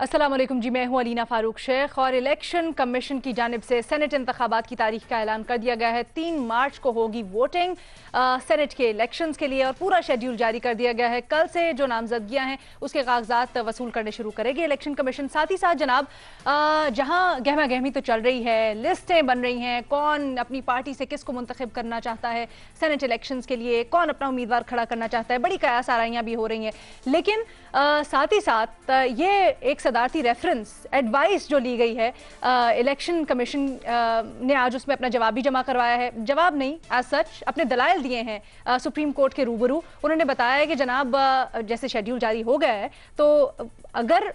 अस्सलाम वालेकुम जी, मैं हूं अलीना फारूक शेख और इलेक्शन कमीशन की जानिब से सेनेट इंतखाबात की तारीख का ऐलान कर दिया गया है। 3 मार्च को होगी वोटिंग सेनेट के इलेक्शंस के लिए और पूरा शेड्यूल जारी कर दिया गया है। कल से जो नामजदगियां हैं उसके कागजात वसूल करने शुरू करेगी इलेक्शन कमीशन। साथ ही साथ जनाब जहां गहमा गहमी तो चल रही है, लिस्टें बन रही हैं, कौन अपनी पार्टी से किसको मुंतखब करना चाहता है सेनेट इलेक्शंस के लिए, कौन अपना उम्मीदवार खड़ा करना चाहता है, बड़ी कयास आराइयां भी हो रही हैं। लेकिन साथ ही साथ ये एक सदारती रेफरेंस एडवाइस जो ली गई है इलेक्शन कमीशन ने आज उसमें अपना जवाब भी जमा करवाया है। जवाब नहीं, एज सच अपने दलाइल दिए हैं सुप्रीम कोर्ट के रूबरू। उन्होंने बताया है कि जनाब जैसे शेड्यूल जारी हो गया है तो अगर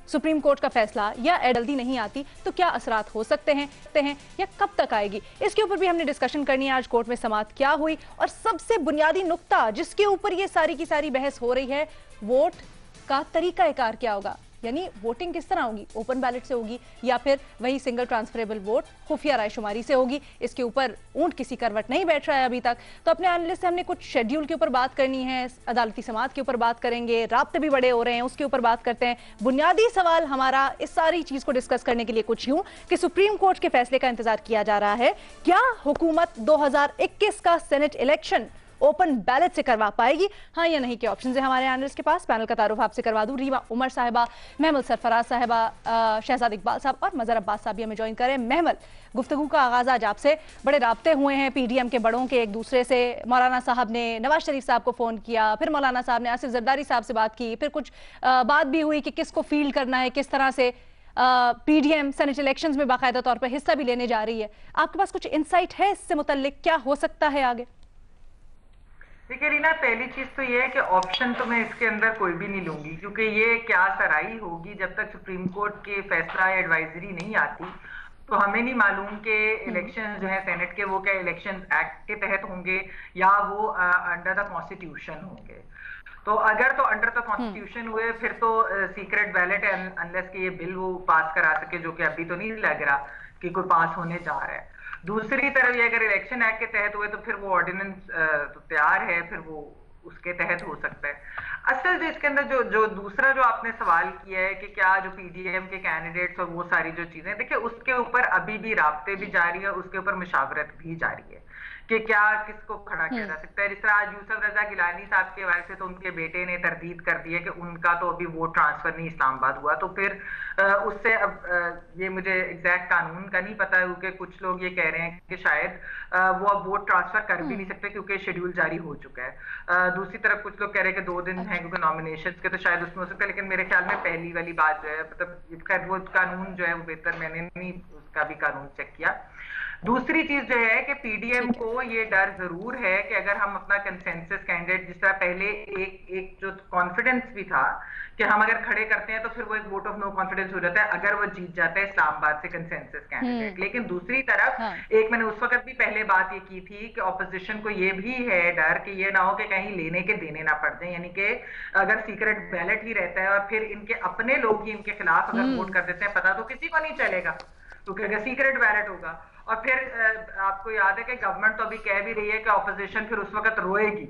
सुप्रीम कोर्ट का फैसला या जल्दी नहीं आती तो क्या असरात हो सकते हैं या कब तक आएगी, इसके ऊपर भी हमने डिस्कशन करनी है। आज कोर्ट में समाअत क्या हुई और सबसे बुनियादी नुक्ता जिसके ऊपर ये सारी की सारी बहस हो रही है, वोट का तरीकाकार क्या होगा, यानी वोटिंग किस तरह होगी, ओपन बैलेट से होगी या फिर वही सिंगल ट्रांसफरेबल वोट खुफिया रायशुमारी से होगी। इसके ऊपर ऊंट किसी करवट नहीं बैठ रहा है अभी तक। तो अपने एनालिस्ट से हमने कुछ शेड्यूल के ऊपर बात करनी है, अदालती समाअत के ऊपर बात करेंगे, राब्ते भी बड़े हो रहे हैं उसके ऊपर बात करते हैं। बुनियादी सवाल हमारा इस सारी चीज को डिस्कस करने के लिए कुछ यूं कि सुप्रीम कोर्ट के फैसले का इंतजार किया जा रहा है, क्या हुकूमत 2021 का सेनेट इलेक्शन ओपन बैलेट से करवा पाएगी, हाँ या नहीं के ऑप्शन है हमारे एनालिस्ट के पास। पैनल का तारुफ आपसे करवा दूं। रीमा उमर साहिबा, महमल सरफराज साहिबा, शहजाद इकबाल साहब और मजहर अब्बास साहब भी हमें ज्वाइन करें। महमल, गुफ्तगू का आगाज आज आपसे, बड़े राब्ते हुए हैं पीडीएम के बड़ों के एक दूसरे से। मौलाना साहब ने नवाज शरीफ साहब को फोन किया, फिर मौलाना साहब ने आसिफ जरदारी साहब से बात की, फिर कुछ बात भी हुई कि किसको फील्ड करना है, किस तरह से पीडीएम सेनेट इलेक्शंस में बाकायदा तौर पर हिस्सा भी लेने जा रही है। आपके पास कुछ इंसाइट है इससे मुतल्लिक, क्या हो सकता है आगे? देखिए रीना, पहली चीज तो ये है कि ऑप्शन तो मैं इसके अंदर कोई भी नहीं लूंगी, क्योंकि ये क्या सराई होगी जब तक सुप्रीम कोर्ट के फैसला एडवाइजरी नहीं आती तो हमें नहीं मालूम कि इलेक्शन जो है सेनेट के वो क्या इलेक्शन एक्ट के तहत होंगे या वो अंडर द कॉन्स्टिट्यूशन होंगे। तो अगर तो अंडर द कॉन्स्टिट्यूशन हुए फिर तो सीक्रेट बैलेट है, अनलेस कि ये बिल वो पास करा सके, जो कि अभी तो नहीं लग रहा कि कोई पास होने जा रहा है। दूसरी तरफ ये अगर इलेक्शन एक्ट के तहत हुए तो फिर वो ऑर्डिनेंस तो तैयार है, फिर वो उसके तहत हो सकता है। असल जो इसके अंदर जो दूसरा जो आपने सवाल किया है कि क्या जो पीडीएम के कैंडिडेट्स और वो सारी जो चीजें, देखिए उसके ऊपर अभी भी राब्ते भी जारी है, उसके ऊपर मुशावरत भी जारी है कि क्या किसको खड़ा किया जा सकता है। जिस तरह आज यूसुफ रजा गिलानी साहब के हवाले से तो उनके बेटे ने तरदीद कर दी है कि उनका तो अभी वोट ट्रांसफर नहीं इस्लामाबाद हुआ, तो फिर उससे अब ये मुझे एग्जैक्ट कानून का नहीं पता है, क्योंकि कुछ लोग ये कह रहे हैं कि शायद वो अब वोट ट्रांसफर कर भी नहीं सकते क्योंकि शेड्यूल जारी हो चुका है। दूसरी तरफ कुछ लोग कह रहे हैं कि 2 दिन है क्योंकि नॉमिनेशन के, तो शायद उसमें हो सकता है। लेकिन मेरे ख्याल में पहली वाली बात जो है, मतलब खैर वो कानून जो है वो बेहतर, मैंने नहीं उसका भी कानून चेक किया। दूसरी चीज जो है कि पीडीएम को ये डर जरूर है कि अगर हम अपना कंसेंसस कैंडिडेट, जिस तरह पहले एक जो कॉन्फिडेंस भी था कि हम अगर खड़े करते हैं तो फिर वो एक वोट ऑफ नो कॉन्फिडेंस हो जाता है अगर वो जीत जाता है इस्लामाबाद से कंसेंसस कैंडिडेट। लेकिन दूसरी तरफ एक मैंने उस वक्त भी पहले बात ये की थी कि ऑपोजिशन को ये भी है डर कि ये ना हो कि कहीं लेने के देने ना पड़ जाए, यानी कि अगर सीक्रेट बैलेट ही रहता है और फिर इनके अपने लोग ही इनके खिलाफ अगर वोट कर देते हैं, पता तो किसी को नहीं चलेगा क्योंकि अगर सीक्रेट बैलेट होगा। और फिर आपको याद है कि गवर्नमेंट तो अभी कह भी रही है कि ऑपोजिशन फिर उस वक्त रोएगी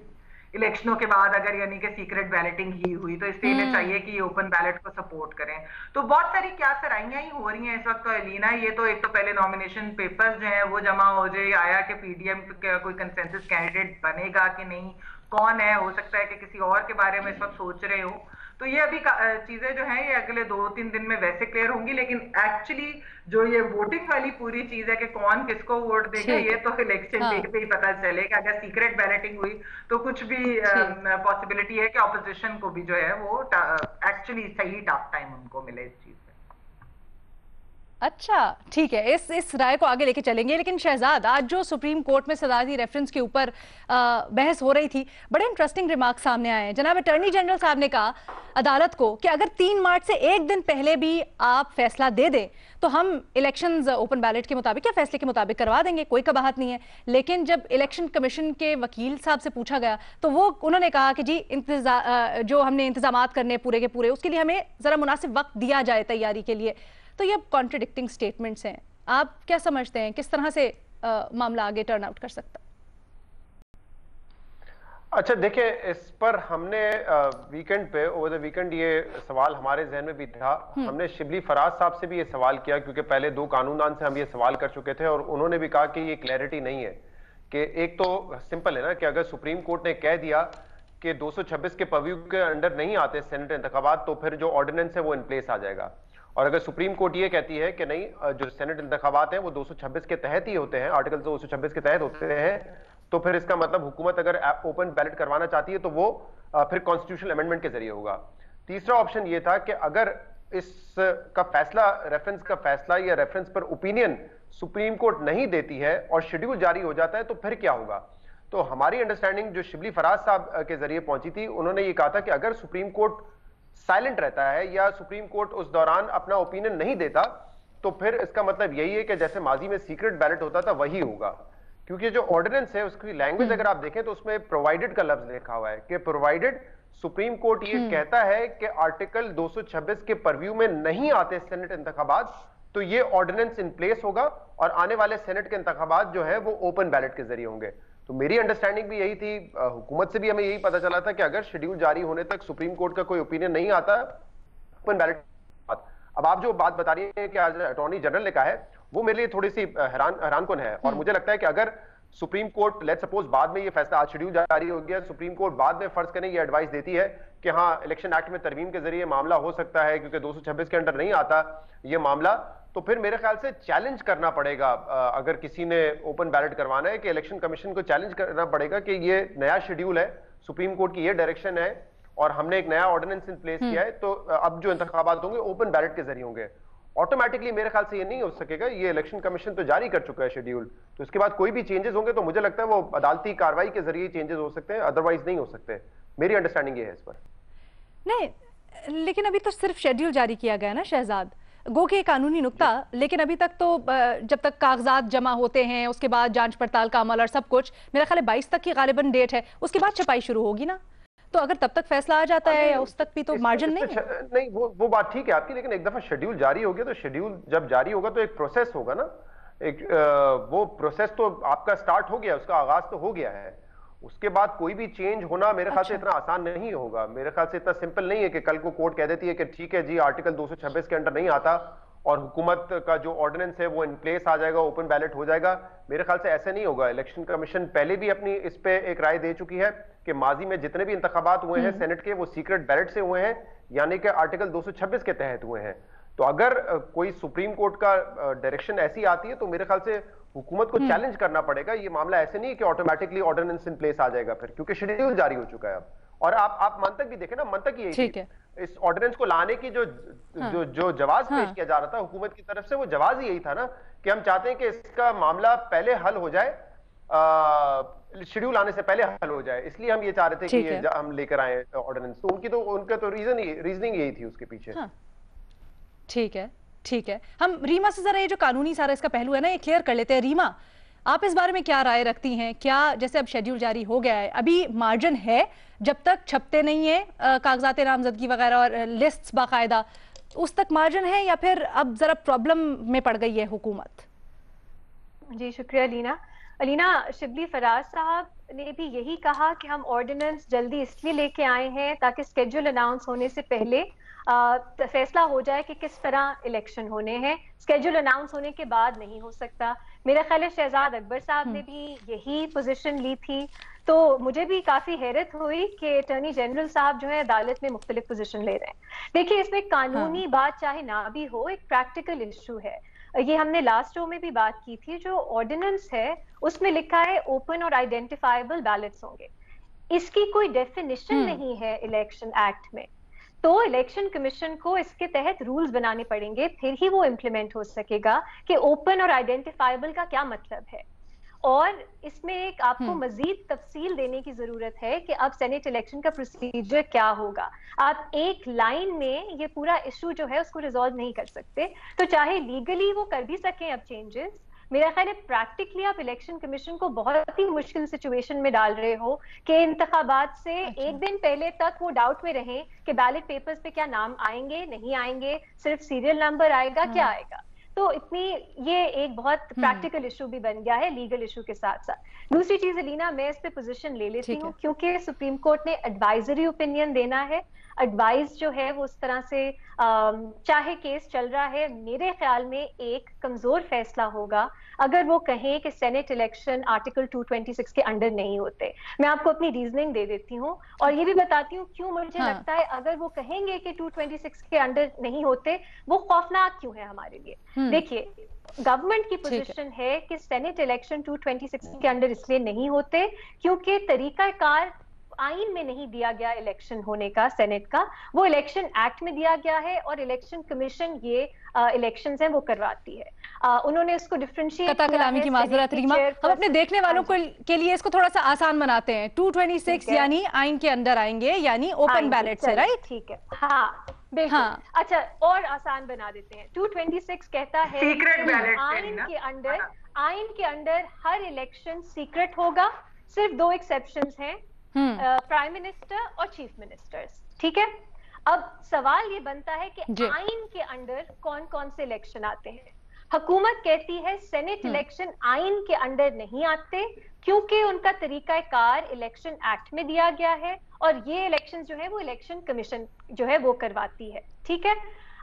इलेक्शनों के बाद अगर यानी कि सीक्रेट बैलेटिंग ही हुई, तो इसलिए इन्हें चाहिए कि ओपन बैलेट को सपोर्ट करें। तो बहुत सारी क्या सराइयां ही हो रही हैं इस वक्त। तो एलिना, ये तो एक तो पहले नॉमिनेशन पेपर्स जो हैं वो जमा हो जाए, आया कि पीडीएम का कोई कंसेंसस कैंडिडेट बनेगा कि नहीं, कौन है, हो सकता है कि किसी और के बारे में इस वक्त सोच रहे हो। तो ये अभी चीजें जो हैं ये अगले 2-3 दिन में वैसे क्लियर होंगी, लेकिन एक्चुअली जो ये वोटिंग वाली पूरी चीज है कि कौन किसको वोट देगा, ये तो इलेक्शन डे पे ही पता चलेगा। अगर सीक्रेट बैलेटिंग हुई तो कुछ भी पॉसिबिलिटी है कि ऑपोजिशन को भी जो है वो एक्चुअली सही टफ टाइम उनको मिले इस चीज में। अच्छा ठीक है, इस राय को आगे लेके चलेंगे। लेकिन शहजाद, आज जो सुप्रीम कोर्ट में सदारती रेफरेंस के ऊपर बहस हो रही थी, बड़े इंटरेस्टिंग रिमार्क सामने आए हैं। जनाब अटॉर्नी जनरल साहब ने कहा अदालत को कि अगर 3 मार्च से एक दिन पहले भी आप फैसला दे दें तो हम इलेक्शंस ओपन बैलेट के मुताबिक या फैसले के मुताबिक करवा देंगे, कोई कबाहत नहीं है। लेकिन जब इलेक्शन कमीशन के वकील साहब से पूछा गया तो वो उन्होंने कहा कि जी जो हमने इंतजामात करने पूरे के पूरे, उसके लिए हमें जरा मुनासिब वक्त दिया जाए तैयारी के लिए। तो ये कॉन्ट्रडिक्टिंग स्टेटमेंट्स हैं, आप क्या समझते हैं किस तरह से मामला आगे टर्न आउट कर सकता है? अच्छा देखिए, इस पर हमने वीकेंड पे, ओवर द वीकेंड, ये सवाल हमारे जहन में भी था। हमने शिबली फराज साहब से भी ये सवाल किया, क्योंकि पहले 2 कानूनदान से हम ये सवाल कर चुके थे और उन्होंने भी कहा कि ये क्लैरिटी नहीं है कि एक तो सिंपल है ना कि अगर सुप्रीम कोर्ट ने कह दिया कि 226 के परव्यू के अंडर नहीं आते सेनेट इंतखाबात, तो फिर जो ऑर्डिनेंस है वो इन प्लेस आ जाएगा। और अगर सुप्रीम कोर्ट ये कहती है कि नहीं, जो सेनेट इंतखाबात हैं वो 226 के तहत ही होते हैं, आर्टिकल 226 के तहत होते हैं, तो फिर इसका मतलब हुकूमत अगर ओपन बैलेट करवाना चाहती है तो वो फिर कॉन्स्टिट्यूशनल अमेंडमेंट के जरिए होगा। तीसरा ऑप्शन ये था कि अगर इसका फैसला, रेफरेंस का फैसला या रेफरेंस पर ओपिनियन सुप्रीम कोर्ट नहीं देती है और शेड्यूल जारी हो जाता है, तो फिर क्या होगा। तो हमारी अंडरस्टैंडिंग जो शिबली फराज साहब के जरिए पहुंची थी, उन्होंने ये कहा था कि अगर सुप्रीम कोर्ट साइलेंट रहता है या सुप्रीम कोर्ट उस दौरान अपना ओपिनियन नहीं देता, तो फिर इसका मतलब यही है कि जैसे माजी में सीक्रेट बैलेट होता था वही होगा। क्योंकि जो ऑर्डिनेंस है उसकी लैंग्वेज अगर आप देखें तो उसमें प्रोवाइडेड का लफ्ज लिखा हुआ है कि प्रोवाइडेड सुप्रीम कोर्ट ये कहता है कि आर्टिकल 226 के परव्यू में नहीं आते सेनेट इंतखाबात, तो ये ऑर्डिनेंस इन प्लेस होगा और आने वाले सेनेट के इंतखाबात जो है वो ओपन बैलेट के जरिए होंगे। तो मेरी अंडरस्टैंडिंग भी यही थी, हुकूमत से भी हमें यही पता चला था कि अगर शेड्यूल जारी होने तक सुप्रीम कोर्ट का कोई ओपिनियन नहीं आता, ओपन बैलेट। अब आप जो बात बता रही हैं कि आज अटॉर्नी जनरल ने कहा है, वो मेरे लिए थोड़ी सी हैरानकुन है। और मुझे लगता है कि अगर सुप्रीम कोर्ट, लेट्स सपोज बाद में ये फैसला, आज शेड्यूल जारी हो गया, सुप्रीम कोर्ट बाद में फर्ज करें ये एडवाइस देती है कि हाँ इलेक्शन एक्ट में तरमीम के जरिए मामला हो सकता है क्योंकि 226 के अंडर नहीं आता ये मामला, तो फिर मेरे ख्याल से चैलेंज करना पड़ेगा, अगर किसी ने ओपन बैलेट करवाना है, कि इलेक्शन कमीशन को चैलेंज करना पड़ेगा कि ये नया शेड्यूल है, सुप्रीम कोर्ट की ये डायरेक्शन है और हमने एक नया ऑर्डिनेंस इन प्लेस किया है, तो अब जो इंतखाबात होंगे ओपन बैलेट के जरिए होंगे। ऑटोमेटिकली मेरे ख्याल से ये नहीं हो सकेगा, ये इलेक्शन कमीशन तो जारी कर चुका है शेड्यूल, तो इसके बाद कोई भी चेंजेस होंगे तो मुझे लगता है वो अदालती कार्रवाई के जरिए चेंजेस हो सकते हैं, अदरवाइज नहीं हो सकते। मेरी अंडरस्टैंडिंग ये है इस पर। नहीं, लेकिन अभी तो सिर्फ शेड्यूल जारी किया गया ना शहजाद, गो के कानूनी नुक्ता, लेकिन अभी तक तो जब तक कागजात जमा होते हैं उसके बाद जांच पड़ताल का अमल और सब कुछ, मेरा ख्याल है 22 तक की गालिबन डेट है, उसके बाद छपाई शुरू होगी ना, तो अगर तब तक फैसला आ जाता है या उस तक भी तो मार्जिन नहीं है। नहीं, वो बात ठीक है आपकी, लेकिन एक दफा शेड्यूल जारी हो गया तो शेड्यूल जब जारी होगा तो एक प्रोसेस होगा ना, एक वो प्रोसेस तो आपका स्टार्ट हो गया, उसका आगाज तो हो गया है, उसके बाद कोई भी चेंज होना मेरे ख्याल से इतना आसान नहीं होगा। मेरे ख्याल से इतना सिंपल नहीं है कि कल को कोर्ट कह देती है कि ठीक है जी आर्टिकल 226 के अंडर नहीं आता और हुकूमत का जो ऑर्डिनेंस है वो इन प्लेस आ जाएगा, ओपन बैलेट हो जाएगा। मेरे ख्याल से ऐसे नहीं होगा। इलेक्शन कमीशन पहले भी अपनी इस पे एक राय दे चुकी है कि माजी में जितने भी इंतखाबात हुए हैं सेनेट के, वो सीक्रेट बैलेट से हुए हैं, यानी कि आर्टिकल 226 के तहत हुए हैं। तो अगर कोई सुप्रीम कोर्ट का डायरेक्शन ऐसी आती है तो मेरे ख्याल से हुकूमत को चैलेंज करना पड़ेगा। ये मामला ऐसे नहीं है कि ऑटोमेटिकली ऑर्डिनेंस इन प्लेस आ जाएगा फिर, क्योंकि शेड्यूल जारी हो चुका है अब। और आप मंतक भी देखें ना, मंतक यही थी, इस ऑर्डिनेंस को लाने की जो जवाब पेश किया जा रहा था हुकूमत की तरफ से, वो जवाब ही यही था ना कि हम चाहते हैं कि इसका मामला पहले हल हो जाए, शेड्यूल आने से पहले हल हो जाए, इसलिए हम ये चाह रहे थे कि ये हम लेकर आए ऑर्डिनेंस। तो उनका तो रीजनिंग यही थी उसके पीछे। ठीक है, ठीक है। हम रीमा से जरा ये जो कानूनी सारा इसका पहलू है ना, ये क्लियर कर लेते हैं। रीमा, आप इस बारे में क्या राय रखती हैं? क्या जैसे अब शेड्यूल जारी हो गया है, अभी मार्जिन है जब तक छपते नहीं है कागजात नामजदगी वगैरह और लिस्ट्स बाकायदा, उस तक मार्जिन है या फिर अब जरा प्रॉब्लम में पड़ गई है हुकूमत? जी शुक्रिया लीना। अलीना, शिबली फराज साहब ने भी यही कहा कि हम ऑर्डिनेंस जल्दी इसलिए लेके आए हैं ताकि स्केड्यूल अनाउंस होने से पहले फैसला हो जाए कि किस तरह इलेक्शन होने हैं, स्केड्यूल अनाउंस होने के बाद नहीं हो सकता। मेरा ख्याल है शहजाद अकबर साहब ने भी यही पोजीशन ली थी, तो मुझे भी काफी हैरत हुई कि अटॉर्नी जनरल साहब जो है अदालत में मुख्तलिफ पोजीशन ले रहे हैं। देखिए, इसमें कानूनी बात चाहे ना भी हो, एक प्रैक्टिकल इशू है। ये हमने लास्ट शो में भी बात की थी। जो ऑर्डिनेंस है उसमें लिखा है ओपन और आइडेंटिफाइबल बैलेट्स होंगे, इसकी कोई डेफिनेशन नहीं है इलेक्शन एक्ट में। तो इलेक्शन कमीशन को इसके तहत रूल्स बनाने पड़ेंगे, फिर ही वो इम्प्लीमेंट हो सकेगा कि ओपन और आइडेंटिफाइबल का क्या मतलब है। और इसमें एक आपको मजीद तफसील देने की जरूरत है कि अब सेनेट इलेक्शन का प्रोसीजर क्या होगा। आप एक लाइन में ये पूरा इशू जो है उसको रिजॉल्व नहीं कर सकते, तो चाहे लीगली वो कर भी सकें अब चेंजेस, मेरा ख्याल है प्रैक्टिकली आप इलेक्शन कमीशन को बहुत ही मुश्किल सिचुएशन में डाल रहे हो कि इंतखाबात से एक दिन पहले तक वो डाउट में रहें कि बैलेट पेपर्स पे क्या नाम आएंगे नहीं आएंगे, सिर्फ सीरियल नंबर आएगा, क्या आएगा। तो इतनी ये एक बहुत प्रैक्टिकल इशू भी बन गया है लीगल इशू के साथ साथ। दूसरी चीज अलीना, मैं इस पे पोजीशन ले लेती हूँ क्योंकि सुप्रीम कोर्ट ने एडवाइजरी ओपिनियन देना है। एडवाइस जो है वो उस तरह से चाहे केस चल रहा है, मेरे ख्याल में एक कमजोर फैसला होगा अगर वो कहें कि सेनेट इलेक्शन आर्टिकल 226 के अंडर नहीं होते। मैं आपको अपनी रीजनिंग दे देती हूँ और ये भी बताती हूँ क्यों मुझे लगता है अगर वो कहेंगे कि 226 के अंडर नहीं होते वो खौफनाक क्यों है हमारे लिए। देखिए, गवर्नमेंट की पोजीशन है कि सेनेट इलेक्शन 226 के अंडर इसलिए नहीं होते क्योंकि तरीकाकार आइन में नहीं दिया गया इलेक्शन होने का सेनेट का, वो इलेक्शन एक्ट में दिया गया है और इलेक्शन कमीशन ये इलेक्शंस हैं वो करवाती है। उन्होंने उसको डिफरेंशिएट कता कलामी की माजरत रीमा, हम अपने देखने वालों के लिए इसको थोड़ा सा आसान बनाते हैं। 226 यानी आइन के अंदर आएंगे, यानी ओपन बैलेट से, राइट? ठीक है, हाँ बिल्कुल। हाँ। अच्छा, और आसान बना देते हैं। 226 कहता है आइन के अंदर हर इलेक्शन सीक्रेट होगा, सिर्फ दो एक्सेप्शंस हैं, प्राइम मिनिस्टर और चीफ मिनिस्टर्स। ठीक है, अब सवाल ये बनता है कि आइन के अंडर कौन कौन से इलेक्शन आते हैं। हुकूमत कहती है सेनेट इलेक्शन आइन के अंडर नहीं आते क्योंकि उनका तरीकाकार इलेक्शन एक्ट में दिया गया है और ये इलेक्शन जो है वो इलेक्शन कमीशन जो है वो करवाती है। ठीक है,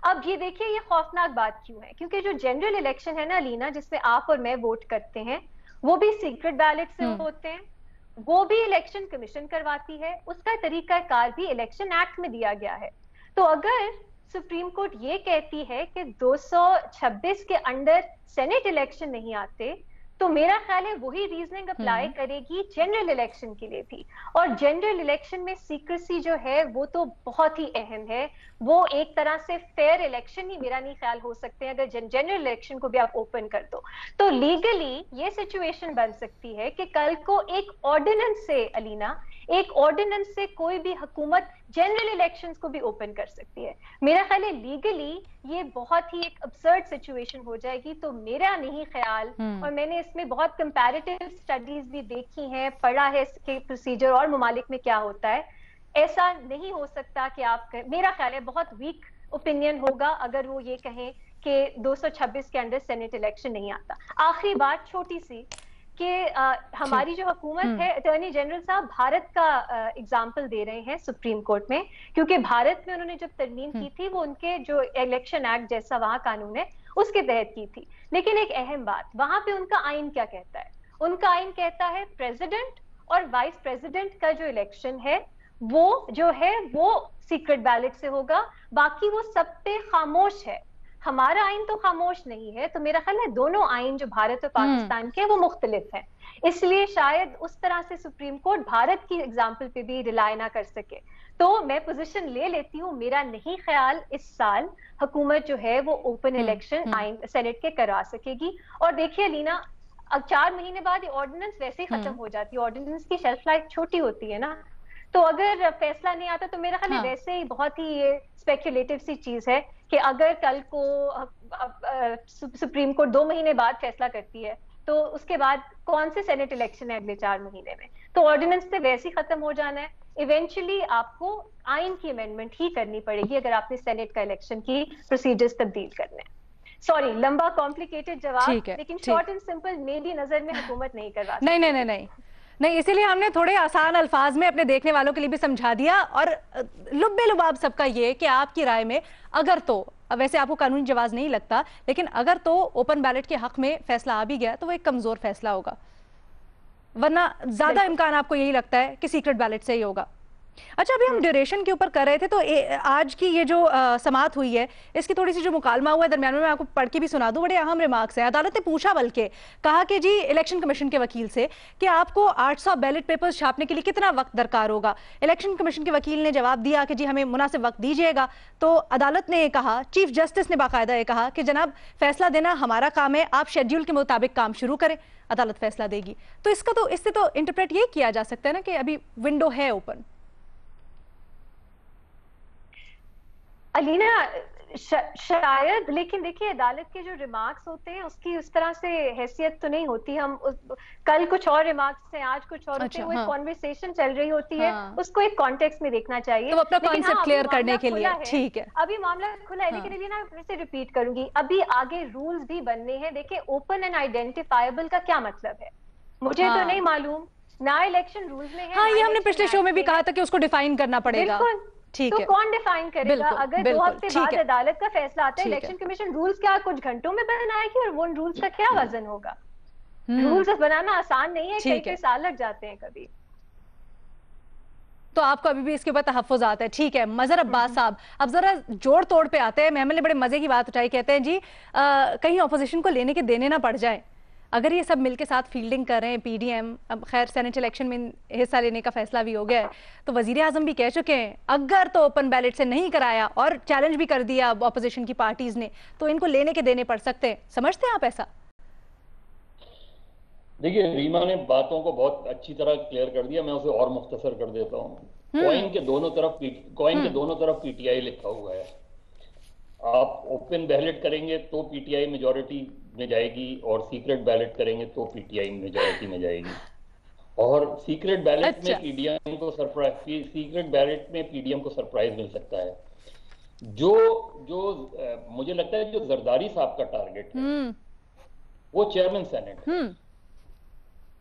अब ये देखिए ये खौफनाक बात क्यों है, क्योंकि जो जनरल इलेक्शन है ना लीना, जिसमें आप और मैं वोट करते हैं, वो भी सीक्रेट बैलेट से होते हैं, वो भी इलेक्शन कमीशन करवाती है, उसका तरीकाकार भी इलेक्शन एक्ट में दिया गया है। तो अगर सुप्रीम कोर्ट ये कहती है कि 226 के अंडर सेनेट इलेक्शन नहीं आते, तो मेरा ख्याल है वही रीजनिंग अप्लाई करेगी जनरल इलेक्शन के लिए भी। और जनरल इलेक्शन में सीक्रेसी जो है वो तो बहुत ही अहम है। वो एक तरह से फेयर इलेक्शन ही मेरा नहीं ख्याल हो सकते हैं अगर जनरल इलेक्शन को भी आप ओपन कर दो। तो लीगली ये सिचुएशन बन सकती है कि कल को एक ऑर्डिनेंस से अलीना, एक ऑर्डिनेंस से कोई भी हुकूमत जनरल इलेक्शंस को भी ओपन कर सकती है। मेरा ख्याल है लीगली ये बहुत ही एक अब्सर्ड सिचुएशन हो जाएगी। तो मेरा नहीं ख्याल, और मैंने इसमें बहुत कंपैरेटिव स्टडीज भी देखी हैं, पढ़ा है इसके प्रोसीजर और ममालिक में क्या होता है, ऐसा नहीं हो सकता कि आप मेरा ख्याल है बहुत वीक ओपिनियन होगा अगर वो ये कहें कि 226 के अंडर सेनेट इलेक्शन नहीं आता। आखिरी बात छोटी सी कि हमारी जो हुकूमत है, अटॉर्नी जनरल साहब भारत का एग्जाम्पल दे रहे हैं सुप्रीम कोर्ट में, क्योंकि भारत में उन्होंने जब तरमीम की थी वो उनके जो इलेक्शन एक्ट जैसा वहां कानून है उसके तहत की थी। लेकिन एक अहम बात, वहां पे उनका आइन क्या कहता है? उनका आइन कहता है प्रेसिडेंट और वाइस प्रेसिडेंट का जो इलेक्शन है वो जो है वो सीक्रेट बैलेट से होगा, बाकी वो सब पे खामोश है। हमारा आइन तो खामोश नहीं है। तो मेरा ख्याल है दोनों आइन जो भारत और पाकिस्तान के वो मुख्तलिफ हैं, इसलिए शायद उस तरह से सुप्रीम कोर्ट भारत की एग्जाम्पल पे भी रिलाई ना कर सके। तो मैं पोजीशन ले लेती हूँ, मेरा नहीं ख्याल इस साल हुकूमत जो है वो ओपन इलेक्शन आइन सेनेट के करा सकेगी। और देखिए लीना, अब 4 महीने बाद ये ऑर्डिनेंस वैसे ही खत्म हो जाती है, ऑर्डिनेंस की शेल्फ लाइफ छोटी होती है ना, तो अगर फैसला नहीं आता तो मेरा ख्याल है वैसे ही बहुत ही ये स्पेक्युलेटिव सी चीज है कि अगर कल को सुप्रीम कोर्ट 2 महीने बाद फैसला करती है तो उसके बाद कौन से सेनेट इलेक्शन है अगले 4 महीने में, तो ऑर्डिनेंस से वैसे ही खत्म हो जाना है। इवेंचुअली आपको आइन की अमेंडमेंट ही करनी पड़ेगी अगर आपने सेनेट का इलेक्शन की प्रोसीजर्स तब्दील करने। सॉरी, लंबा कॉम्प्लिकेटेड जवाब, लेकिन शॉर्ट एंड सिंपल मेरी नजर में हुकूमत नहीं करवा सकती। नहीं, इसीलिए हमने थोड़े आसान अल्फाज में अपने देखने वालों के लिए भी समझा दिया। और लुब्बे लुबाब सबका ये कि आपकी राय में अगर तो, वैसे आपको कानूनी जवाब नहीं लगता, लेकिन अगर तो ओपन बैलेट के हक में फैसला आ भी गया तो वो एक कमजोर फैसला होगा, वरना ज्यादा इम्कान आपको यही लगता है कि सीक्रेट बैलेट से ही होगा। अच्छा, अभी हम ड्यूरेशन के ऊपर कर रहे थे, तो आज की ये जो समाअत हुई है इसकी थोड़ी सी जो मुकालमा हुआ है दरमियान में, मैं आपको पढ़ के भी सुना दूं, बड़े अहम रिमार्क्स हैं। अदालत ने पूछा, बल्कि कहा कि जी इलेक्शन कमीशन के वकील से कि आपको 800 बैलेट पेपर्स छापने के लिए कितना वक्त दरकार होगा। इलेक्शन कमीशन के वकील ने जवाब दिया कि जी हमें मुनासिब वक्त दीजिएगा। तो अदालत ने कहा, चीफ जस्टिस ने बाकायदा ये कहा कि जनाब फैसला देना हमारा काम है, आप शेड्यूल के मुताबिक काम शुरू करें, अदालत फैसला देगी। तो इससे तो इंटरप्रेट ये किया जा सकता है ना कि अभी विंडो है ओपन। अलीना, शायद, लेकिन देखिए अदालत के जो रिमार्क्स होते हैं उसकी उस तरह से हैसियत तो नहीं होती। कल कुछ और रिमार्क्स हैं, आज कुछ और होते हैं, वो एक कॉन्वर्सेशन चल रही होती है, उसको एक कॉन्टेक्स्ट में देखना चाहिए। तो अपना कॉन्सेप्ट क्लियर करने के लिए ठीक है, अभी मामला खुला है, लेकिन ना फिर से रिपीट करूंगी, अभी आगे रूल्स भी बनने हैं। देखिए ओपन एंड आइडेंटिफाइबल का क्या मतलब है, मुझे तो नहीं मालूम, ना इलेक्शन रूल्स में है। हाँ, ये हमने पिछले शो में भी कहा था कि उसको डिफाइन करना पड़ेगा। ठीक है, तो कौन डिफाइन करेगा? अगर 2 हफ्ते बाद अदालत का फैसला आता है, इलेक्शन कमीशन रूल्स क्या कुछ घंटों में बनाएगी, और वो रूल्स का क्या वजन होगा? रूल्स बनाना आसान नहीं है, कई साल लग जाते हैं कभी। तो आपको अभी भी इसके ऊपर तहफ्फुज़ात है, ठीक है। मजहर अब्बास साहब, अब जरा जोड़ तोड़ पे आते हैं। महमल ने बड़े मजे की बात उठाई, कहते हैं जी कहीं ऑपोजिशन को लेने के देने ना पड़ जाए। अगर ये सब मिलके साथ फील्डिंग कर रहे हैं पीडीएम, अब खैर सेनेट इलेक्शन में हिस्सा लेने का फैसला भी हो गया है, तो वजीर आजम भी कह चुके हैं अगर तो ओपन बैलेट से नहीं कराया, और चैलेंज भी कर दिया ऑपोजिशन की पार्टीज ने, तो इनको लेने के देने पड़ सकते हैं। समझते हैं आप ऐसा? देखिए, रीमा ने बातों को बहुत अच्छी तरह क्लियर कर दिया, मैं उसे और मुख्तसर कर देता हूँ। कॉइन के दोनों तरफ पीटीआई लिखा हुआ है। आप ओपन बैलेट करेंगे तो पीटीआई मेजॉरिटी में जाएगी, और सीक्रेट बैलेट करेंगे तो पीटीआई मेजॉरिटी में जाएगी। और सीक्रेट बैलेट में पीडीएम को सरप्राइज मिल सकता है। जो मुझे लगता है जो जरदारी साहब का टारगेट है वो चेयरमैन सेनेट है,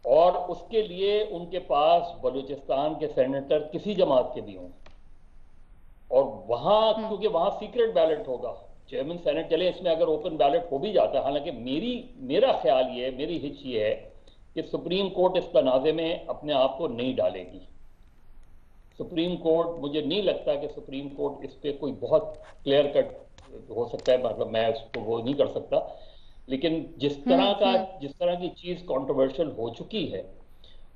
और उसके लिए उनके पास बलूचिस्तान के सेनेटर किसी जमात के भी हों, और वहां क्योंकि वहां सीक्रेट बैलेट होगा, चेयरमैन सेनेट चले, इसमें अगर ओपन बैलेट हो भी जाता है, हालांकि मेरा ख्याल ये है, मेरी हिच ये है कि सुप्रीम कोर्ट इस तनाज़े में अपने आप को नहीं डालेगी। सुप्रीम कोर्ट, मुझे नहीं लगता कि सुप्रीम कोर्ट इस पे कोई बहुत क्लियर कट हो सकता है, मतलब मैं उसको वो नहीं कर सकता, लेकिन जिस तरह की चीज कंट्रोवर्शियल हो चुकी है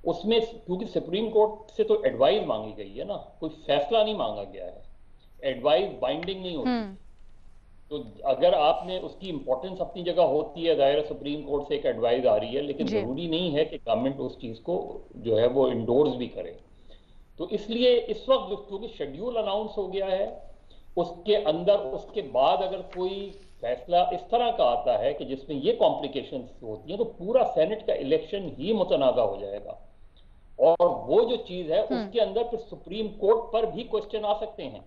उसमें, क्योंकि सुप्रीम कोर्ट से तो एडवाइस मांगी गई है ना, कोई फैसला नहीं मांगा गया है, एडवाइस बाइंडिंग नहीं होती। तो अगर आपने, उसकी इंपॉर्टेंस अपनी जगह होती है, दायरा सुप्रीम कोर्ट से एक एडवाइस आ रही है, लेकिन जरूरी नहीं है कि गवर्नमेंट उस चीज को जो है वो इंडोर्स भी करे। तो इसलिए इस वक्त क्योंकि शेड्यूल अनाउंस हो गया है, उसके अंदर उसके बाद अगर कोई फैसला इस तरह का आता है कि जिसमें ये कॉम्प्लिकेशंस होती हैं, तो पूरा सेनेट का इलेक्शन ही मुतनाज़ा हो जाएगा, और वो जो चीज है उसके अंदर फिर सुप्रीम कोर्ट पर भी क्वेश्चन आ सकते हैं।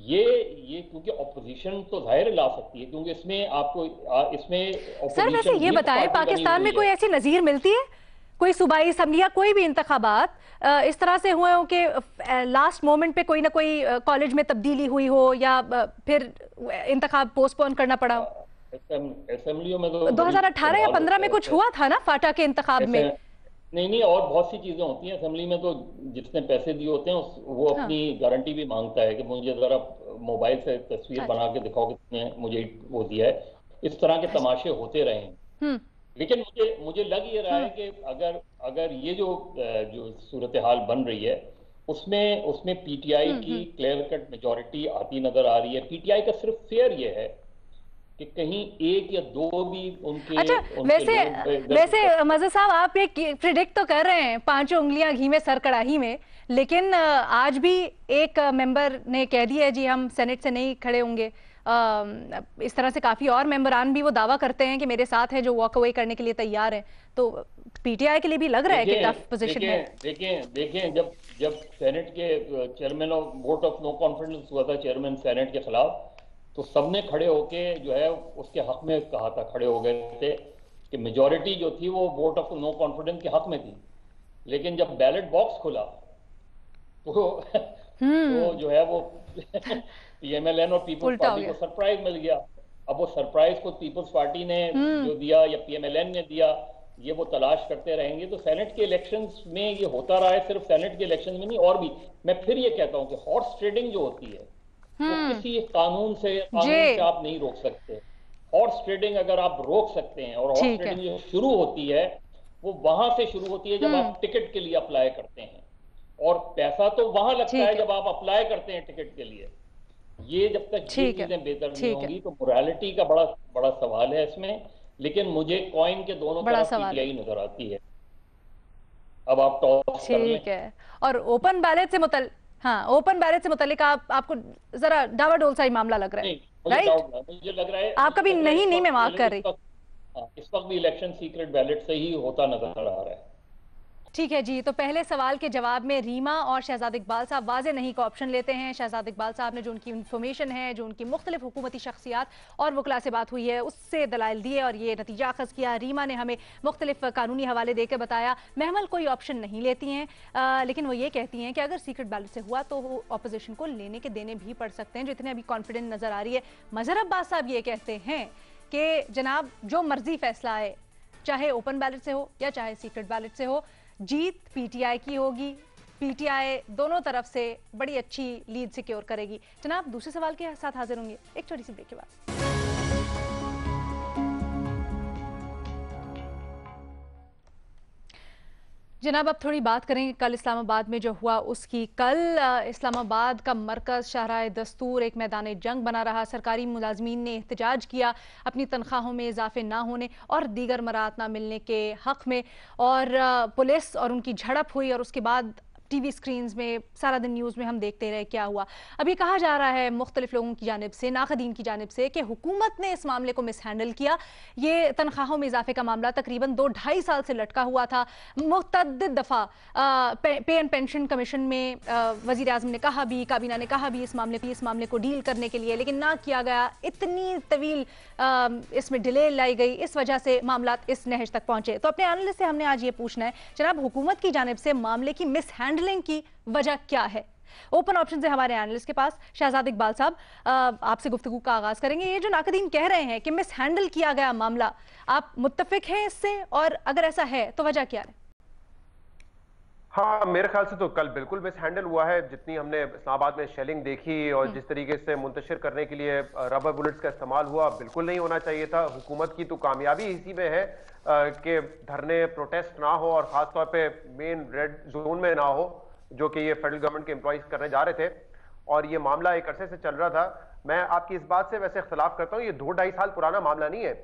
ये क्योंकि ऑपोजिशन तो जाहिर ला सकती है, क्योंकि इसमें आपको सर वैसे ये बताएं, पाकिस्तान में कोई ऐसी नजीर मिलती है, कोई सूबाई असम्बली या कोई भी इंतखाबात इस तरह से हुए हो कि लास्ट मोमेंट पे कोई ना कोई कॉलेज में तब्दीली हुई हो, या फिर इंतखाब पोस्टपोन करना पड़ा हो? असेंबलियों में तो 2018 या 15 में कुछ हुआ था ना फाटा के इंतखाब में। नहीं, और बहुत सी चीजें होती हैं असेंबली में, तो जितने पैसे दिए होते हैं वो अपनी गारंटी भी मांगता है कि मुझे जरा मोबाइल से तस्वीर बना के दिखाओ कितने मुझे वो दिया है। इस तरह के तमाशे होते रहे हैं, लेकिन मुझे लग ये रहा है कि अगर ये जो सूरत हाल बन रही है उसमें पीटीआई की क्लियर कट मेजॉरिटी आती नजर आ रही है। पीटीआई का सिर्फ फेयर ये है कि कहीं एक या दो भी उनके। अच्छा, वैसे मज़हर साहब, आप ये प्रिडिक्ट तो कर रहे हैं 5 उंगलियां घी में सर कड़ाही में, लेकिन आज भी एक मेंबर ने कह दिया है जी हम सेनेट से नहीं खड़े होंगे। इस तरह से काफी और मेंबरान भी वो दावा करते हैं कि मेरे साथ हैं, जो वॉक अवे करने के लिए तैयार हैं। तो पीटीआई के लिए भी लग रहा है कि टफ पोजीशन है। देखें जब सेनेट के chairman of vote of no confidence हुआ था चेयरमैन सेनेट के खिलाफ, तो सबने खड़े होके जो है उसके हक में कहा था, खड़े हो गए थे कि मेजॉरिटी जो थी वो वोट ऑफ नो कॉन्फिडेंस के हक में थी। लेकिन जब बैलेट बॉक्स खुला तो जो है वो पीएमएलएन और पीपल्स पार्टी को सरप्राइज मिल गया। अब वो सरप्राइज को पीपल्स पार्टी ने जो दिया या पीएमएलएन ने दिया, ये वो तलाश करते रहेंगे। तो सेनेट के इलेक्शंस में ये होता रहा है, सिर्फ सेनेट के इलेक्शन में नहीं, और भी। मैं फिर ये कहता हूँ कि हॉर्स ट्रेडिंग जो होती है वो किसी कानून से आप नहीं रोक सकते। हॉर्स ट्रेडिंग अगर आप रोक सकते हैं, और हॉर्स ट्रेडिंग जो शुरू होती है वो वहां से शुरू होती है जब आप टिकट के लिए अप्लाई करते हैं, और पैसा तो वहां लगता है जब आप अप्लाई करते हैं टिकट के लिए। ये जब तक ये चीजें बेहतर नहीं होंगी तो मोरालिटी का बड़ा सवाल है इसमें। लेकिन मुझे कॉइन के दोनों तरफ पीटीआई नजर आती है। अब आप टॉस कर लें। ठीक है। और ओपन बैलेट से मुतल्लिक, हाँ, ओपन बैलेट से मुतल्लिक आपको जरा डावाडोल सा ही मामला लग रहा है। राइट? मुझे लग रहा है आप कभी नहीं मैं मार्क कर रही। इस वक्त भी इलेक्शन सीक्रेट बैलेट से ही होता नजर आ रहा है। ठीक है जी, तो पहले सवाल के जवाब में रीमा और शहजाद इकबाल साहब वाज़े नहीं का ऑप्शन लेते हैं। शहजाद इकबाल साहब ने जो उनकी इन्फॉर्मेशन है, जो उनकी मुख्तलिफ हुकूमती शख्सियात और वकला से बात हुई है, उससे दलाइल दिए और ये नतीजा अखज़ किया। रीमा ने हमें मुख्तलिफ कानूनी हवाले देकर बताया। महमल कोई ऑप्शन नहीं लेती हैं, लेकिन वो ये कहती हैं कि अगर सीक्रेट बैलेट से हुआ तो वो अपोजिशन को लेने के देने भी पड़ सकते हैं, जो इतने अभी कॉन्फिडेंट नज़र आ रही है। मजहर अब्बास साहब ये कहते हैं कि जनाब जो मर्जी फैसला आए, चाहे ओपन बैलेट से हो या चाहे सीक्रेट बैलेट से हो, जीत पीटीआई की होगी। पीटीआई दोनों तरफ से बड़ी अच्छी लीड सिक्योर करेगी। जनाब दूसरे सवाल के साथ हाजिर होंगे एक छोटी सी ब्रेक के बाद। जनाब अब थोड़ी बात करेंगे कल इस्लामाबाद में जो हुआ उसकी। कल इस्लामाबाद का मरकज शाहराह दस्तूर एक मैदान जंग बना रहा। सरकारी मुलाजमीन ने एहतजाज किया अपनी तनख्वाहों में इजाफे ना होने और दीगर मराहत ना मिलने के हक में, और पुलिस और उनकी झड़प हुई और उसके बाद टीवी स्क्रीन्स में सारा दिन न्यूज़ में हम देखते रहे क्या हुआ। अभी कहा जा रहा है मुख्तलिफ लोगों की जानिब से, नाक़दीन की जानिब से, कि हुकूमत ने इस मामले को मिस हैंडल किया। ये तनख्वाहों में इजाफे का मामला तकरीबन 2-2.5 साल से लटका हुआ था। मुतअद्दिद दफ़ा पे एंड पेंशन कमीशन में वज़ीर आज़म ने कहा भी, काबीना ने कहा भी इस मामले को डील करने के लिए, लेकिन ना किया गया। इतनी तवील इसमें डिले लाई गई, इस वजह से मामला इस नहज तक पहुंचे। तो अपने एनालिस्ट से हमने आज ये पूछना है, जनाब हुकूमत की जानिब से मामले की मिस हैंडलिंग की वजह क्या है? ओपन ऑप्शन से हमारे एनालिस्ट के पास शहजाद इकबाल साहब, आपसे गुफ्तगू का आगाज करेंगे। ये जो नाक़दीन कह रहे हैं कि मिस हैंडल किया गया मामला, आप मुत्तफिक हैं इससे, और अगर ऐसा है तो वजह क्या है? हाँ, मेरे ख्याल से तो कल बिल्कुल मिस हैंडल हुआ है। जितनी हमने इस्लामाबाद में शेलिंग देखी और जिस तरीके से मुंतशिर करने के लिए रबर बुलेट्स का इस्तेमाल हुआ, बिल्कुल नहीं होना चाहिए था। हुकूमत की तो कामयाबी इसी में है कि धरने प्रोटेस्ट ना हो, और खासतौर पे मेन रेड जोन में ना हो, जो कि ये फेडरल गवर्नमेंट के एम्प्लॉइज करने जा रहे थे, और ये मामला एक अरसे से चल रहा था। मैं आपकी इस बात से वैसे इख्तलाफ करता हूँ, ये 2-2.5 साल पुराना मामला नहीं है।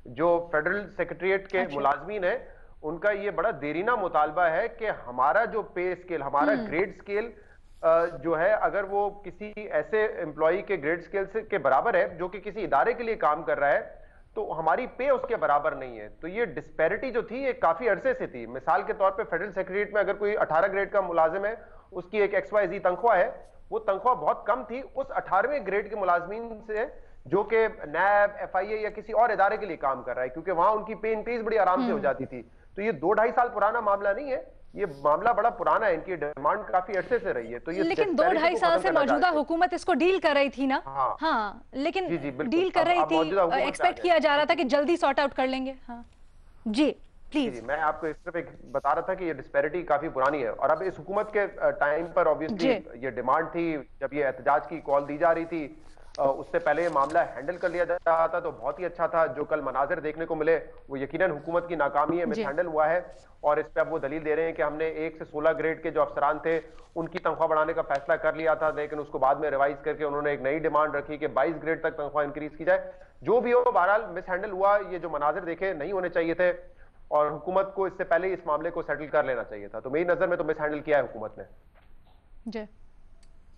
जो फेडरल सेक्रेटरीट के मुलाजमीन है, उनका ये बड़ा देरीना मुतालबा है कि हमारा जो पे स्केल, हमारा ग्रेड स्केल जो है, अगर वो किसी ऐसे एम्प्लॉई के ग्रेड स्केल से के बराबर है जो कि किसी इदारे के लिए काम कर रहा है, तो हमारी पे उसके बराबर नहीं है। तो ये डिस्पैरिटी जो थी, ये काफी अरसे से थी। मिसाल के तौर पे फेडरल सेक्रेटरीट में अगर कोई 18 ग्रेड का मुलाजिम है, उसकी एक XYZ तनख्वाह है, वो तनख्वाह बहुत कम थी उस 18वें ग्रेड के मुलाजमीन से जो कि नैब, FIA या किसी और इदारे के लिए काम कर रहा है, क्योंकि वहां उनकी पे इंक्रीज बड़ी आराम से हो जाती थी। तो ये 2-2.5 साल पुराना मामला नहीं है, ये मामला बड़ा पुराना है। इनकी डिमांड काफी अरसे से रही है। तो ये लेकिन 2-2.5 साल से मौजूदा हुकूमत इसको डील कर रही थी ना। हाँ, लेकिन जी, डील कर रही थी, एक्सपेक्ट किया जा रहा था कि जल्दी सॉर्ट आउट कर लेंगे। हाँ जी प्लीज। मैं आपको इस तरफ एक बता रहा था कि ये डिस्पैरिटी काफी पुरानी है, और अब इस हुकूमत के टाइम पर ऑब्वियसली ये डिमांड थी, जब ये एहतजाज की कॉल दी जा रही थी, उससे पहले ये मामला हैंडल कर लिया जा रहा था, तो बहुत ही अच्छा था। जो कल मनाजिर देखने को मिले वो यकीनन हुकूमत की नाकामी है, मिस हैंडल हुआ है। और इस पे अब वो दलील दे रहे हैं कि हमने 1 से 16 ग्रेड के जो अफसरान थे उनकी तनख्वाह बढ़ाने का फैसला कर लिया था, लेकिन उसको बाद में रिवाइज करके उन्होंने एक नई डिमांड रखी कि 22 ग्रेड तक तनख्वाह इंक्रीज की जाए। जो भी हो, बहरहाल मिस हैंडल हुआ। ये जो मनाजिर देखे नहीं होने चाहिए थे, और हुकूमत को इससे पहले इस मामले को सेटल कर लेना चाहिए था। तो मेरी नजर में तो मिस हैंडल किया है हुकूमत ने। जी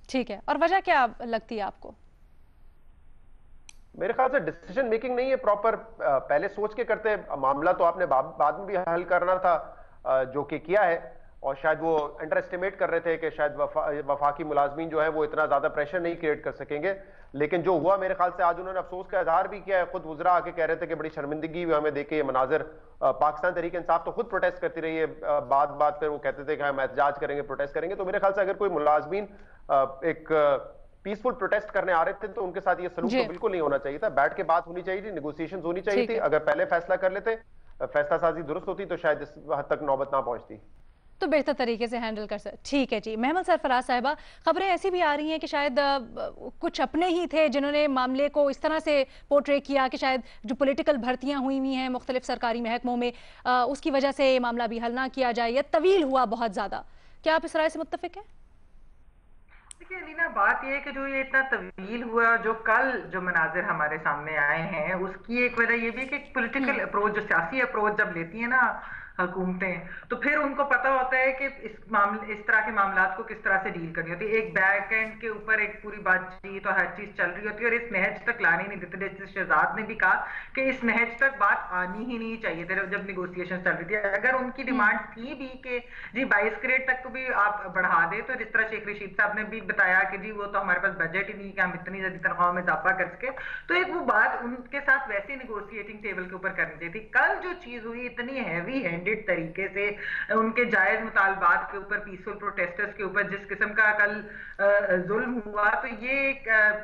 ठीक है, और वजह क्या लगती है आपको? मेरे ख्याल से डिसीजन मेकिंग नहीं है प्रॉपर। पहले सोच के करते, मामला तो आपने बाद में भी हल करना था, जो कि किया है। और शायद वो अंडर एस्टिमेट कर रहे थे कि शायद वफाकी मुलाजमीन जो है वो इतना ज्यादा प्रेशर नहीं क्रिएट कर सकेंगे। लेकिन जो हुआ, मेरे ख्याल से आज उन्होंने अफसोस का इजहार भी किया है। खुद वुज़रा आके कह रहे थे कि बड़ी शर्मिंदगी हुई हमें देख के ये मनाजिर। पाकिस्तान तहरीक इंसाफ तो खुद प्रोटेस्ट करती रही है, बात पे वो कहते थे कि हम एहतजाज करेंगे, प्रोटेस्ट करेंगे। तो मेरे ख्याल से अगर कोई मुलाजमीन एक पीसफुल प्रोटेस्ट करने आ रहे थे, तो उनके साथ ये सलूक तो बिल्कुल नहीं होना चाहिए था। बैठ के बात होनी चाहिए थी, नेगोशिएशंस होनी चाहिए थी। अगर पहले फैसला कर लेते, फैसला साजी दुरुस्त होती, तो शायद इस हद तक नौबत ना पहुंचती, तो बेहतर तरीके से हैंडल कर सकते। ठीक है जी। महमद सरफराज साहिबा, खबरें ऐसी भी आ रही हैं कि शायद कुछ अपने ही थे जिन्होंने मामले को इस तरह से पोर्ट्रे किया कि शायद जो पॉलिटिकल भर्तियां हुई हैं मुख्तलिफ सरकारी महकमों में, उसकी वजह से ये मामला भी हल ना किया जाए, या तवील हुआ बहुत ज्यादा। क्या आप इस राय से मुत्तफिक हैं? देखिए अलीना, बात यह है कि जो ये इतना तवील हुआ, जो कल जो मनाजिर हमारे सामने आए हैं, उसकी एक वजह ये भी है कि पॉलिटिकल अप्रोच, जो सियासी अप्रोच जब लेती है ना हुकूमतें, तो फिर उनको पता होता है कि इस तरह के मामलात को किस तरह से डील करनी होती है। एक बैक एंड के ऊपर एक पूरी बातचीत और हर चीज चल रही होती है और इस नहज तक लाने नहीं देते। जैसे शहजाद ने भी कहा कि इस नहज तक बात आनी ही नहीं चाहिए थी जब निगोसिएशन चल रही थी। अगर उनकी डिमांड थी भी कि जी 22 ग्रेड तक को भी आप बढ़ा दे, तो जिस तरह शेख रशीद साहब ने भी बताया कि जी वो तो हमारे पास बजट ही नहीं कि हम इतनी ज्यादा तनख्वाह में इजाफा कर सके, तो एक वो बात उनके साथ वैसे निगोशिएटिंग टेबल के ऊपर करनी चाहिए थी। कल जो चीज हुई इतनी हैवी हैंडेड तरीके से उनके जायज मुतालबात के ऊपर, पीसफुल प्रोटेस्टर्स के ऊपर जिस किस्म का कल जुल्म हुआ, तो ये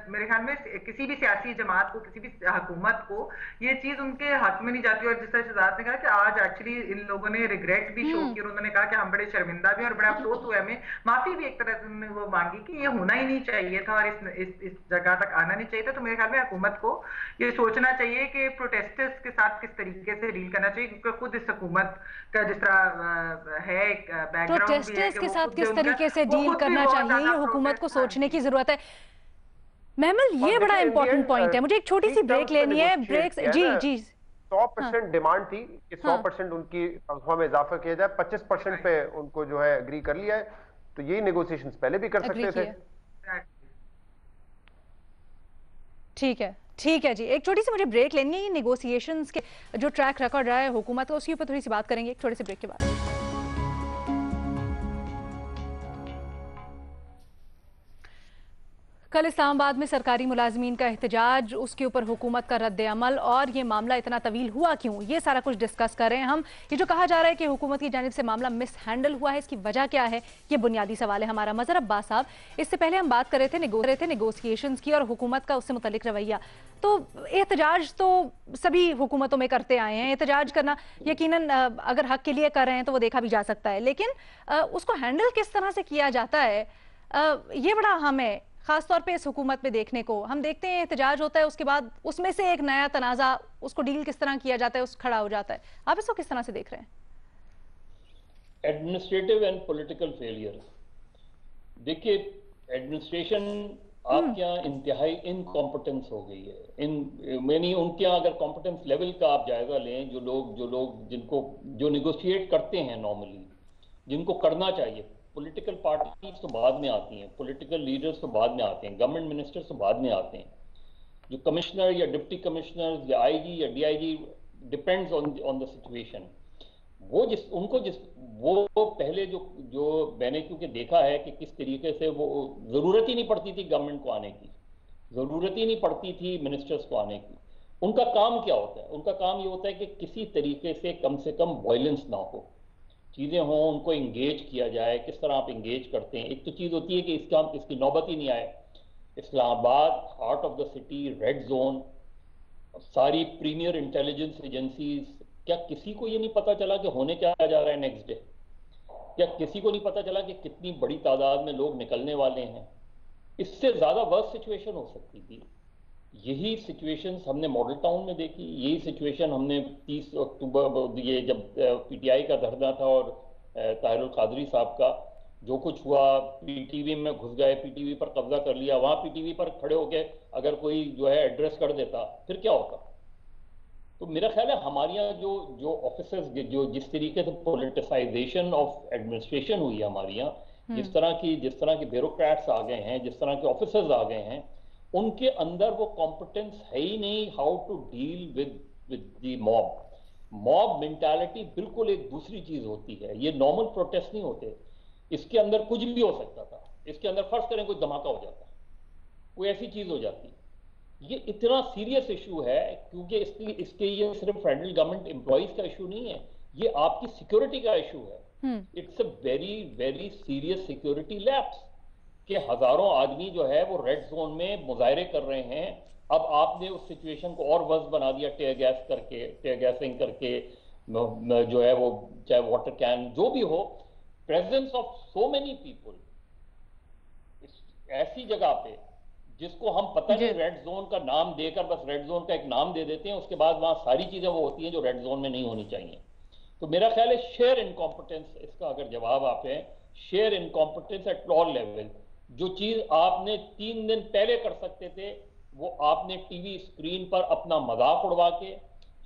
मेरे ख्याल में किसी भी सियासी जमात को, किसी भी हुकूमत को ये चीज उनके हक में नहीं जाती। और जिस तरह शहजाद ने कहा कि आज एक्चुअली इन लोगों ने रिग्रेट भी शो किया, उन्होंने कहा कि हम बड़े शर्मिंदा भी और बड़ा अफसोस हुआ हमें, माफी भी एक तरह से उन्होंने वो मांगी कि ये होना ही नहीं चाहिए था और इस जगह तक आना नहीं चाहिए था। तो मेरे ख्याल में हुकूमत को ये सोचना चाहिए कि प्रोटेस्टर्स के साथ किस तरीके से डील करना चाहिए, क्योंकि खुद इस हुकूमत का जिस तरह है एक बैकग्राउंड भी है प्रोटेस्टर्स कि के वो साथ खुद किस भी तरीके से वो डील खुद भी करना बहुत चाहिए, ये ज्यादा हुकूमत को प्रोटेस्ट, हाँ सोचने जी। की जरूरत है। महमल, ये बड़ा इंपॉर्टेंट पॉइंट है। मुझे एक छोटी सी ब्रेक लेनी है। ब्रेक, जी जी, 100% डिमांड थी कि 100% उनकी तनख्वाह में इजाफा किया जाए, 25% पे उनको जो है एग्री कर लिया है, तो यही नेगोशिएशंस पहले भी कर सकते थे। ठीक है, ठीक है जी। एक छोटी सी मुझे ब्रेक लेनी है। ये नेगोशिएशंस के जो ट्रैक रिकॉर्ड रहा है हुकूमत का, उसके ऊपर थोड़ी सी बात करेंगे एक छोटे से ब्रेक के बाद। कल इस्लामाबाद में सरकारी मुलाजमीन का एहतजाज, उसके ऊपर हुकूमत का रद्द अमल और ये मामला इतना तवील हुआ क्यों, ये सारा कुछ डिस्कस कर रहे हैं हम। ये जो कहा जा रहा है कि हुकूमत की जानिब से मामला मिस हैंडल हुआ है, इसकी वजह क्या है, ये बुनियादी सवाल है हमारा। मजहर अब्बास साहब, इससे पहले हम बात कर रहे थे नेगोशिएशंस की और हुकूमत का उससे मुतल्लिक रवैया। तो एहतजाज तो सभी हुकूमतों में करते आए हैं, एहतजाज करना यकीनन अगर हक के लिए कर रहे हैं तो वो देखा भी जा सकता है, लेकिन उसको हैंडल किस तरह से किया जाता है ये बड़ा अहम है। खासतौर पे इस हुकूमत में देखने को हम देखते हैं एहतजाज होता है, उसके बाद उसमें से एक नया तनाजा, उसको डील किस तरह किया जाता है, उस खड़ा हो जाता है। आप इसको किस तरह से देख रहे हैं? Administrative and political failure. देखिए, एडमिनिस्ट्रेशन आपके यहाँ इंतहाई इनकॉम्पिटेंस हो गई है। उनके यहाँ अगर कॉम्पिटेंस लेवल का आप जायजा लें, जो लोग जो निगोशिएट करते हैं नॉर्मली, जिनको करना चाहिए, पॉलिटिकल पार्टीज तो बाद में आती हैं, पॉलिटिकल लीडर्स तो बाद में आते हैं, गवर्नमेंट मिनिस्टर्स तो बाद में आते हैं, जो कमिश्नर या डिप्टी कमिश्नर या आईजी या DIG, depends on the situation. वो पहले जो मैंने क्योंकि देखा है कि किस तरीके से वो जरूरत ही नहीं पड़ती थी गवर्नमेंट को आने की, जरूरत ही नहीं पड़ती थी मिनिस्टर्स को आने की। उनका काम क्या होता है? उनका काम ये होता है कि किसी तरीके से कम वायलेंस ना हो, चीज़ें हों, उनको इंगेज किया जाए। किस तरह आप इंगेज करते हैं? एक तो चीज़ होती है कि इसकी नौबत ही नहीं आए। Islamabad, heart of the city, red zone, सारी प्रीमियर इंटेलिजेंस एजेंसीज, क्या किसी को ये नहीं पता चला कि होने क्या जा रहा है नेक्स्ट डे? क्या किसी को नहीं पता चला कि कितनी बड़ी तादाद में लोग निकलने वाले हैं? इससे ज़्यादा वर्स्ट सिचुएशन हो सकती थी। यही सिचुएशन हमने मॉडल टाउन में देखी, यही सिचुएशन हमने 30 अक्टूबर ये जब पीटीआई का धरना था और ताहिरुल कादरी साहब का जो कुछ हुआ, पीटीवी में घुस गए, पीटीवी पर कब्जा कर लिया, वहां पीटीवी पर खड़े होकर अगर कोई जो है एड्रेस कर देता फिर क्या होता? तो मेरा ख्याल है हमारे यहाँ जो ऑफिसर्स, जो जिस तरीके से पॉलिटिसाइजेशन ऑफ एडमिनिस्ट्रेशन हुई है हमारे यहाँ, जिस तरह की ब्यूरोक्रेट्स आ गए हैं, जिस तरह के ऑफिसर्स आ गए हैं, उनके अंदर वो कॉम्पिटेंस है ही नहीं how to deal with the mob mentality. बिल्कुल एक दूसरी चीज होती है, ये नॉर्मल प्रोटेस्ट नहीं होते, इसके अंदर कुछ भी हो सकता था। इसके अंदर फर्ज करें कोई धमाका हो जाता, कोई ऐसी चीज हो जाती। ये इतना सीरियस इशू है क्योंकि इसके ये सिर्फ फेडरल गवर्नमेंट एम्प्लॉइज का इशू नहीं है, ये आपकी सिक्योरिटी का इशू है। It's a very very serious security lapse कि हजारों आदमी जो है वो रेड जोन में मुजाहरे कर रहे हैं। अब आपने उस सिचुएशन को और वर्स बना दिया, टेयर गैसिंग करके, जो है वो चाहे वाटर कैन जो भी हो, presence of so many people ऐसी जगह पे जिसको हम पता नहीं, रेड जोन का नाम देकर बस रेड जोन का एक नाम दे देते हैं, उसके बाद वहां सारी चीजें वो होती हैं जो रेड जोन में नहीं होनी चाहिए। तो मेरा ख्याल है शेयर इनकॉम्पिटेंस, इसका अगर जवाब आप है, share incompetence at all level. जो चीज आपने 3 दिन पहले कर सकते थे वो आपने टीवी स्क्रीन पर अपना मजाक उड़वा के,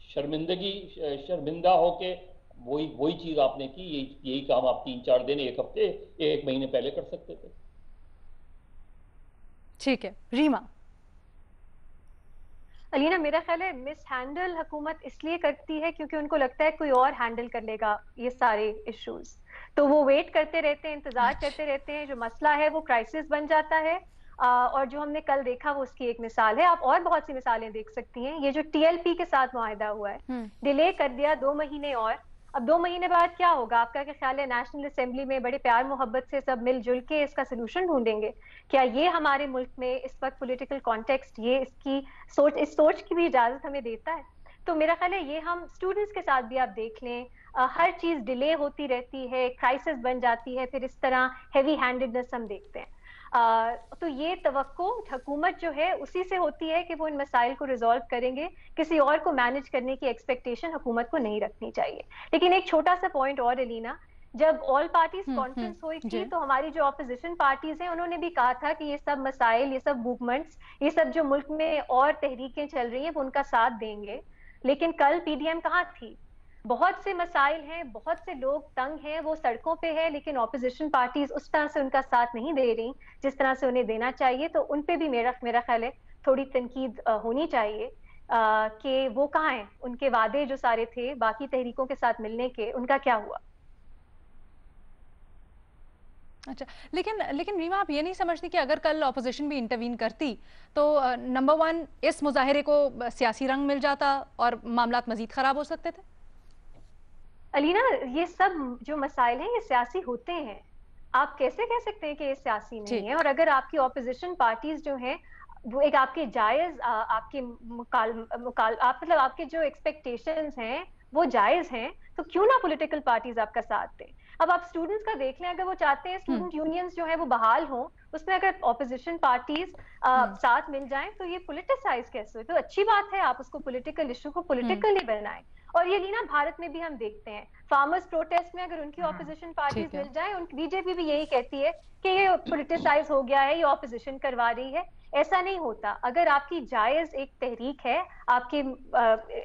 शर्मिंदा होके वही वही चीज आपने की, यही काम आप 3-4 दिन, 1 हफ्ते, 1 महीने पहले कर सकते थे। ठीक है, रीमा। अलीना, मेरा ख्याल है मिस हैंडल हुकूमत इसलिए करती है क्योंकि उनको लगता है कोई और हैंडल कर लेगा ये सारे इश्यूज, तो वो वेट करते रहते हैं, इंतजार करते रहते हैं, जो मसला है वो क्राइसिस बन जाता है। और जो हमने कल देखा वो उसकी एक मिसाल है। आप और बहुत सी मिसालें देख सकती हैं। ये जो टीएलपी के साथ मुआहिदा हुआ है, डिले कर दिया 2 महीने और, अब 2 महीने बाद क्या होगा? आपका क्या ख्याल है नेशनल असेंबली में बड़े प्यार मोहब्बत से सब मिलजुल के इसका सोल्यूशन ढूंढेंगे? क्या ये हमारे मुल्क में इस वक्त पॉलिटिकल कॉन्टेक्स्ट ये इसकी सोच, इस सोच की भी इजाजत हमें देता है? तो मेरा ख्याल है ये हम स्टूडेंट्स के साथ भी आप देख लें, हर चीज डिले होती रहती है, क्राइसिस बन जाती है, फिर इस तरह हैवी हैंडेडनेस हम देखते हैं। तो ये तवक्को हुकूमत जो है उसी से होती है कि वो इन मसाइल को रिजॉल्व करेंगे, किसी और को मैनेज करने की एक्सपेक्टेशन हुकूमत को नहीं रखनी चाहिए। लेकिन एक छोटा सा पॉइंट और अलीना, जब ऑल पार्टीज कॉन्फ्रेंस हुई थी तो हमारी जो ऑपोजिशन पार्टीज हैं उन्होंने भी कहा था कि ये सब मसाइल, ये सब मूवमेंट्स, ये सब जो मुल्क में और तहरीकें चल रही हैं वो उनका साथ देंगे। लेकिन कल पीडीएम कहाँ थी? बहुत से मसाइल हैं, बहुत से लोग तंग हैं, वो सड़कों पे है, लेकिन ऑपोजिशन पार्टीज उस तरह से उनका साथ नहीं दे रही जिस तरह से उन्हें देना चाहिए। तो उन पे भी मेरा ख्याल है थोड़ी तनकीद होनी चाहिए कि वो कहाँ हैं, उनके वादे जो सारे थे बाकी तहरीकों के साथ मिलने के, उनका क्या हुआ? अच्छा, लेकिन रीमा, आप ये नहीं समझती कि अगर कल ऑपोजिशन भी इंटरवीन करती तो नंबर 1 इस मुजाहिरे को सियासी रंग मिल जाता और मामलात मजीद खराब हो सकते थे? अलीना, ये सब जो मसाइल हैं ये सियासी होते हैं। आप कैसे कह सकते हैं कि ये सियासी नहीं है? और अगर आपकी ऑपोजिशन पार्टीज जो हैं वो एक आपके जायज आपके आप मतलब आपके जो एक्सपेक्टेशंस हैं वो जायज हैं, तो क्यों ना पॉलिटिकल पार्टीज आपका साथ दें? अब आप स्टूडेंट्स का देख लें, अगर वो चाहते हैं स्टूडेंट यूनियंस जो है वो बहाल हों, उसमें अगर ऑपोजिशन पार्टीज साथ मिल जाएं तो ये पॉलिटिसाइज कैसे हो? तो अच्छी बात है, आप उसको पॉलिटिकल इशू को पॉलिटिकली बनाएं। और ये लीना, भारत में भी हम देखते हैं फार्मर्स प्रोटेस्ट में अगर उनकी ऑपोजिशन पार्टीज मिल जाए, उन बीजेपी भी यही कहती है कि ये पॉलिटिसाइज हो गया है, ये ऑपोजिशन करवा रही है। ऐसा नहीं होता। अगर आपकी जायज एक तहरीक है, आपके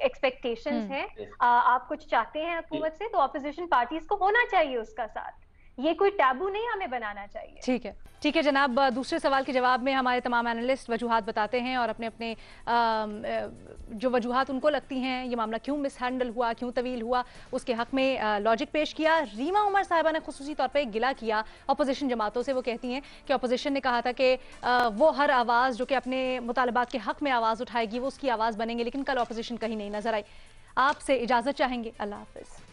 एक्सपेक्टेशंस हैं, आप कुछ चाहते हैं हुकूमत से, तो ऑपोजिशन पार्टीज को होना चाहिए उसका साथ। ये कोई टैबू नहीं हमें बनाना चाहिए। ठीक है जनाब। दूसरे सवाल के जवाब में हमारे तमाम एनालिस्ट वजूहात बताते हैं और अपने अपने जो वजूहात उनको लगती हैं, ये मामला क्यों मिस हैंडल हुआ, क्यों तवील हुआ, उसके हक में लॉजिक पेश किया। रीमा उमर साहिबा ने खुसूसी तौर पर गिला किया अपोजिशन जमातों से। वो कहती हैं कि अपोजिशन ने कहा था कि वो हर आवाज़ जो कि अपने मुतालबात के हक में आवाज़ उठाएगी वो उसकी आवाज़ बनेंगे, लेकिन कल अपोजिशन कहीं नहीं नजर आई। आपसे इजाज़त चाहेंगे। अल्लाह हाफिज़।